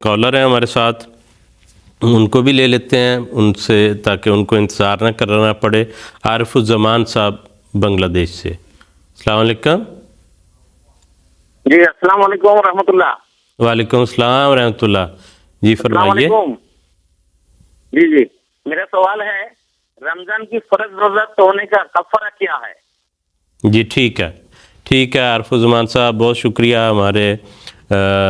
Collar ہیں ہمارے ساتھ، ان کو بھی لے لیتے ہیں ان سے تاکہ ان کو انتظار نہ کرنا پڑے۔ عارف الزمان صاحب بنگلہ دیش سے، السلام علیکم۔ جی السلام علیکم ورحمۃ اللہ۔ وعلیکم السلام ورحمۃ اللہ، جی فرمائیے۔ السلام علیکم۔ جی میرا سوال ہے رمضان کی فرض روزہ توڑنے کا کفارہ کیا ہے؟ جی ٹھیک ہے عارف الزمان صاحب، بہت شکریہ ہمارے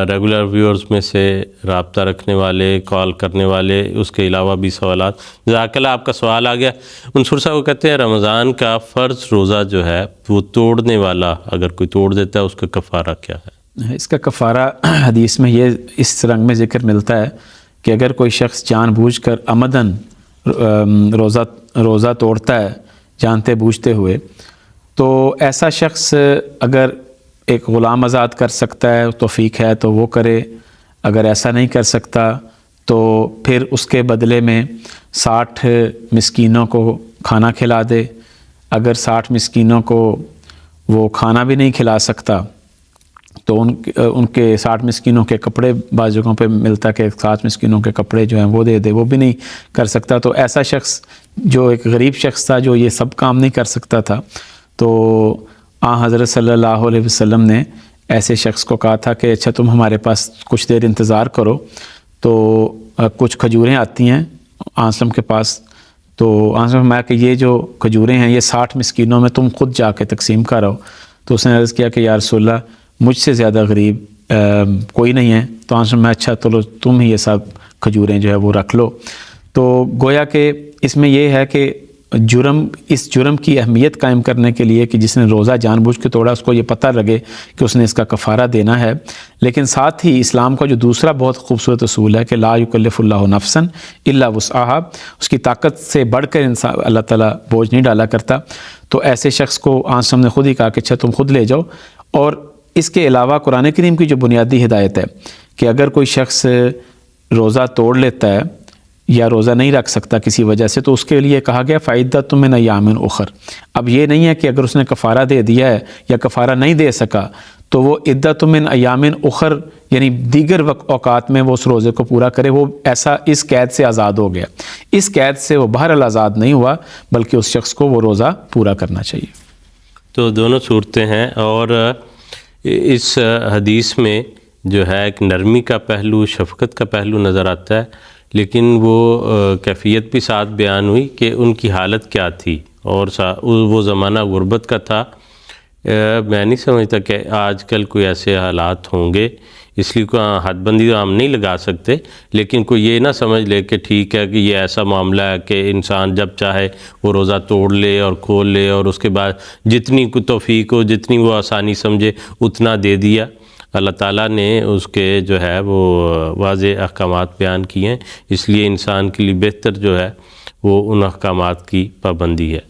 ریگولر ویورز میں سے رابطہ رکھنے والے، کال کرنے والے، اس کے علاوہ بھی سوالات۔ جزاک اللہ، آپ کا سوال آ گیا۔ منصور صاحب وہ کہتے ہیں رمضان کا فرض روزہ جو ہے وہ توڑنے والا اگر کوئی توڑ دیتا ہے اس کا کفارہ کیا ہے؟ اس کا کفارہ حدیث میں یہ اس رنگ میں ذکر ملتا ہے کہ اگر کوئی شخص جان بوجھ کر عمدن روزہ توڑتا ہے جانتے بوجھتے ہوئے، تو ایسا شخص اگر ایک غلام آزاد کر سکتا ہے توفیق ہے تو وہ کرے، اگر ایسا نہیں کر سکتا تو پھر اس کے بدلے میں 60 مسکینوں کو کھانا کھلا دے۔ اگر 60 مسکینوں کو وہ کھانا بھی نہیں کھلا سکتا تو ان کے 60 مسکینوں کے کپڑے، بعض جگہوں پہ ملتا کہ 60 مسکینوں کے کپڑے جو ہیں وہ دے دے، وہ بھی نہیں کر سکتا تو ایسا شخص جو ایک غریب شخص تھا جو یہ سب کام نہیں کر سکتا تھا، تو حضرت صلی اللہ علیہ وسلم نے ایسے شخص کو کہا تھا کہ اچھا تم ہمارے پاس کچھ دیر انتظار کرو، تو کچھ کھجوریں آتی ہیں وسلم کے پاس، تو وسلم میں کہ یہ جو کھجوریں ہیں یہ 60 مسکینوں میں تم خود جا کے تقسیم کرو۔ تو اس نے عرض کیا کہ یا رسول اللہ مجھ سے زیادہ غریب کوئی نہیں ہے، تو وسلم میں اچھا چلو تم ہی یہ سب کھجوریں جو ہے وہ رکھ لو۔ تو گویا کہ اس میں یہ ہے کہ اس جرم کی اہمیت قائم کرنے کے لیے کہ جس نے روزہ جان بوجھ کے توڑا اس کو یہ پتہ لگے کہ اس نے اس کا کفارہ دینا ہے، لیکن ساتھ ہی اسلام کا جو دوسرا بہت خوبصورت اصول ہے کہ لا یکلف اللہ نفسا الا وسعہا، اس کی طاقت سے بڑھ کر انسان اللہ تعالیٰ بوجھ نہیں ڈالا کرتا، تو ایسے شخص کو آنسم نے خود ہی کہا کہ اچھا تم خود لے جاؤ۔ اور اس کے علاوہ قرآن کریم کی جو بنیادی ہدایت ہے کہ اگر کوئی شخص روزہ توڑ لیتا ہے یا روزہ نہیں رکھ سکتا کسی وجہ سے تو اس کے لیے کہا گیا فَعِدَّةٌ مِّنْ أَيَّامٍ أُخَرَ۔ اب یہ نہیں ہے کہ اگر اس نے کفارہ دے دیا ہے یا کفارہ نہیں دے سکا تو وہ عِدَّةٌ مِّنْ أَيَّامٍ أُخَرَ یعنی دیگر اوقات میں وہ اس روزے کو پورا کرے، وہ ایسا اس قید سے آزاد ہو گیا۔ اس قید سے وہ بہرحال آزاد نہیں ہوا بلکہ اس شخص کو وہ روزہ پورا کرنا چاہیے۔ تو دونوں صورتیں ہیں، اور اس حدیث میں جو ہے ایک نرمی کا پہلو، شفقت کا پہلو نظر آتا ہے، لیکن وہ کیفیت بھی ساتھ بیان ہوئی کہ ان کی حالت کیا تھی، اور وہ زمانہ غربت کا تھا۔ میں نہیں سمجھتا کہ آج کل کوئی ایسے حالات ہوں گے، اس لیے کوئی حد بندی تو ہم نہیں لگا سکتے، لیکن کوئی یہ نہ سمجھ لے کہ ٹھیک ہے کہ یہ ایسا معاملہ ہے کہ انسان جب چاہے وہ روزہ توڑ لے اور کھول لے، اور اس کے بعد جتنی کو توفیق ہو، جتنی وہ آسانی سمجھے اتنا دے دیا۔ اللہ تعالیٰ نے اس کے جو ہے وہ واضح احکامات بیان کیے ہیں، اس لیے انسان کے لیے بہتر جو ہے وہ ان احکامات کی پابندی ہے۔